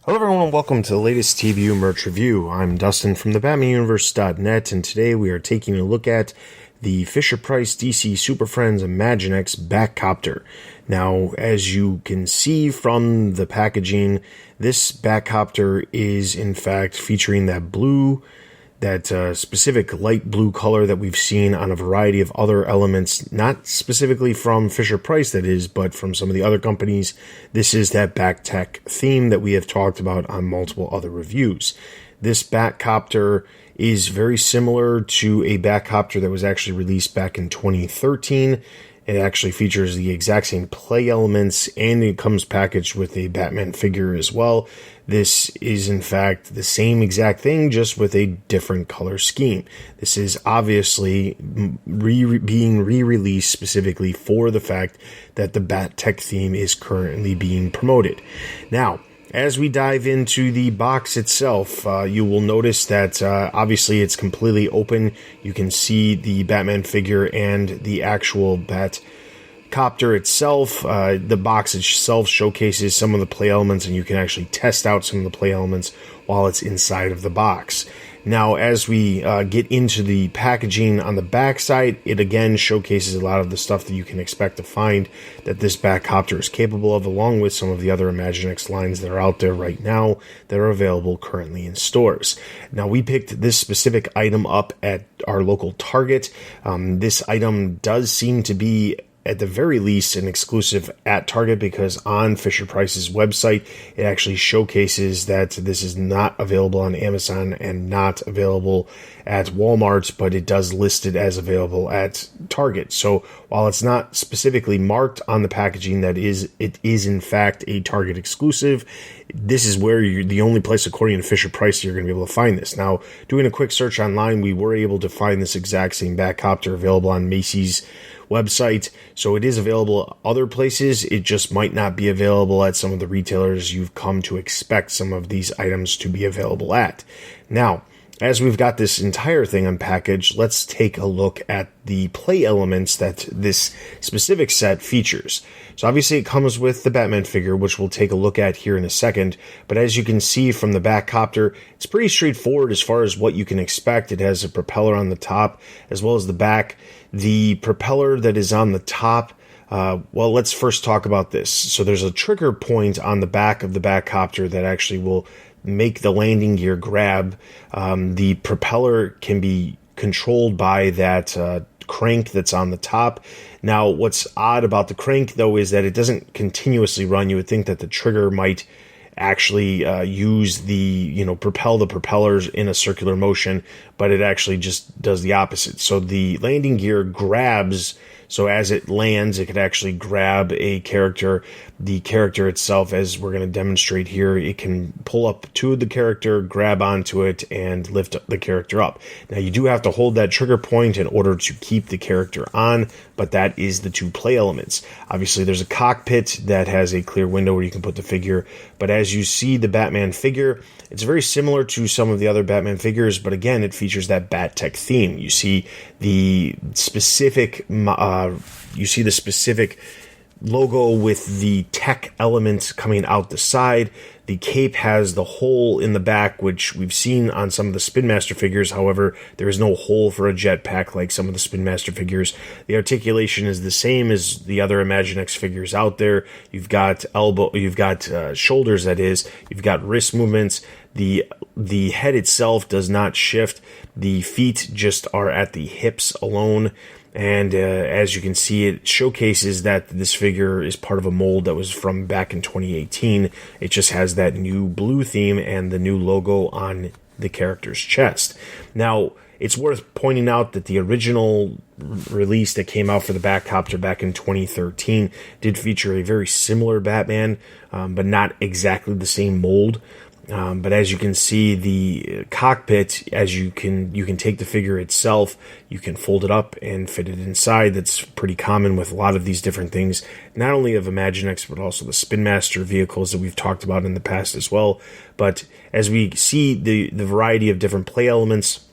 Hello everyone and welcome to the latest TBU merch review. I'm Dustin from the BatmanUniverse.net, and today we are taking a look at the Fisher-Price DC Super Friends Imaginext Batcopter. Now, as you can see from the packaging, this Batcopter is in fact featuring that specific light blue color that we've seen on a variety of other elements, not specifically from Fisher-Price that is, but from some of the other companies. This is that Bat-Tech theme that we have talked about on multiple other reviews. This Batcopter is very similar to a Batcopter that was actually released back in 2013. It actually features the exact same play elements, and it comes packaged with a Batman figure as well. This is, in fact, the same exact thing, just with a different color scheme. This is obviously being re-released specifically for the fact that the Bat-Tech theme is currently being promoted. Now, as we dive into the box itself, you will notice that obviously it's completely open. You can see the Batman figure and the actual Batcopter itself. The box itself showcases some of the play elements, and you can actually test out some of the play elements while it's inside of the box. Now, as we get into the packaging on the back side, it again showcases a lot of the stuff that you can expect to find that this Batcopter is capable of, along with some of the other Imaginext lines that are out there right now that are available currently in stores. Now, we picked this specific item up at our local Target. This item does seem to be, at the very least, an exclusive at Target, because on Fisher-Price's website, it actually showcases that this is not available on Amazon and not available at Walmart, but it does list it as available at Target. So while it's not specifically marked on the packaging that it is in fact a Target exclusive, this is where the only place, according to Fisher-Price, you're going to be able to find this. Now, doing a quick search online, we were able to find this exact same Batcopter available on Macy's website, so it is available other places. It just might not be available at some of the retailers you've come to expect some of these items to be available at. Now, as we've got this entire thing unpackaged, let's take a look at the play elements that this specific set features. So obviously it comes with the Batman figure, which we'll take a look at here in a second, but as you can see from the Batcopter, it's pretty straightforward as far as what you can expect. It has a propeller on the top as well as the back. The propeller that is on the top, well, let's first talk about this. So there's a trigger point on the back of the Batcopter that actually will make the landing gear grab. The propeller can be controlled by that crank that's on the top. Now, what's odd about the crank, though, is that it doesn't continuously run. You would think that the trigger might actually propel the propellers in a circular motion, but it actually just does the opposite. So the landing gear grabs, so as it lands, it could actually grab a character. The character itself, as we're going to demonstrate here, it can pull up to the character, grab onto it, and lift the character up. Now, you do have to hold that trigger point in order to keep the character on, but that is the two play elements. Obviously, there's a cockpit that has a clear window where you can put the figure, but as you see the Batman figure, it's very similar to some of the other Batman figures, but again, it features that Bat-Tech theme. You see the specific logo with the tech elements coming out the side. The cape has the hole in the back, which we've seen on some of the Spin Master figures. However, there is no hole for a jetpack like some of the Spin Master figures. The articulation is the same as the other Imaginext figures out there. You've got shoulders, that is. You've got wrist movements. The head itself does not shift. The feet just are at the hips alone. And as you can see, it showcases that this figure is part of a mold that was from back in 2018. It just has that new blue theme and the new logo on the character's chest. Now, it's worth pointing out that the original release that came out for the Batcopter back in 2013 did feature a very similar Batman, but not exactly the same mold. But as you can see, the cockpit, as you can take the figure itself, you can fold it up and fit it inside. That's pretty common with a lot of these different things, not only of Imaginext, but also the Spin Master vehicles that we've talked about in the past as well. But as we see the variety of different play elements,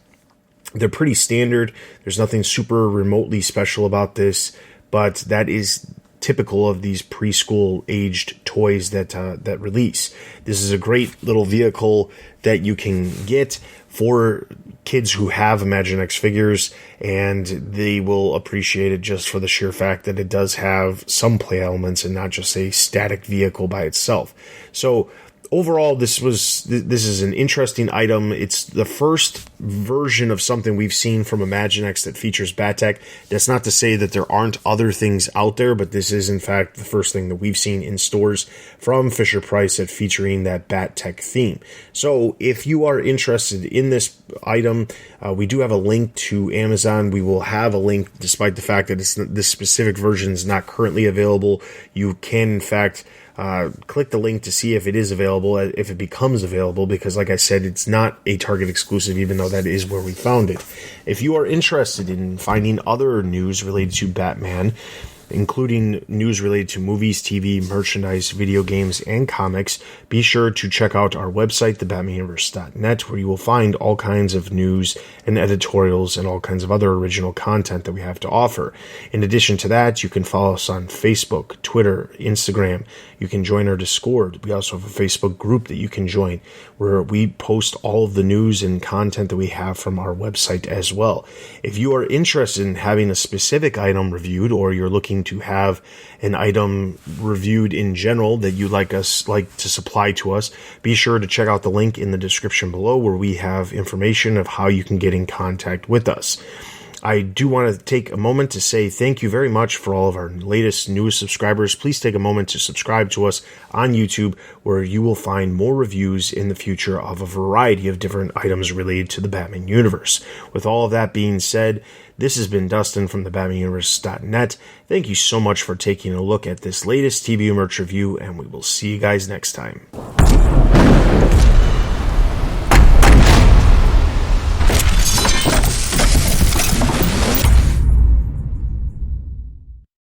they're pretty standard. There's nothing super remotely special about this, but that is typical of these preschool aged toys that release. This is a great little vehicle that you can get for kids who have Imaginext figures, and they will appreciate it just for the sheer fact that it does have some play elements and not just a static vehicle by itself. So overall, this is an interesting item. It's the first version of something we've seen from Imaginext that features BatTech. That's not to say that there aren't other things out there, but this is in fact the first thing that we've seen in stores from Fisher-Price that featuring that BatTech theme. So if you are interested in this item, we do have a link to Amazon. We will have a link, despite the fact that this specific version is not currently available. You can in fact click the link to see if it is available, if it becomes available, because like I said, it's not a Target exclusive, even though that is where we found it. If you are interested in finding other news related to Batman, including news related to movies, TV, merchandise, video games, and comics, be sure to check out our website, thebatmanuniverse.net, where you will find all kinds of news and editorials and all kinds of other original content that we have to offer. In addition to that, you can follow us on Facebook, Twitter, Instagram. You can join our Discord. We also have a Facebook group that you can join, where we post all of the news and content that we have from our website as well. If you are interested in having a specific item reviewed, or you're looking to have an item reviewed in general that you'd like to supply to us, be sure to check out the link in the description below, where we have information of how you can get in contact with us. I do want to take a moment to say thank you very much for all of our latest newest subscribers. Please take a moment to subscribe to us on YouTube, where you will find more reviews in the future of a variety of different items related to the Batman universe. With all of that being said, this has been Dustin from thebatmanuniverse.net. Thank you so much for taking a look at this latest TBU merch review, and we will see you guys next time.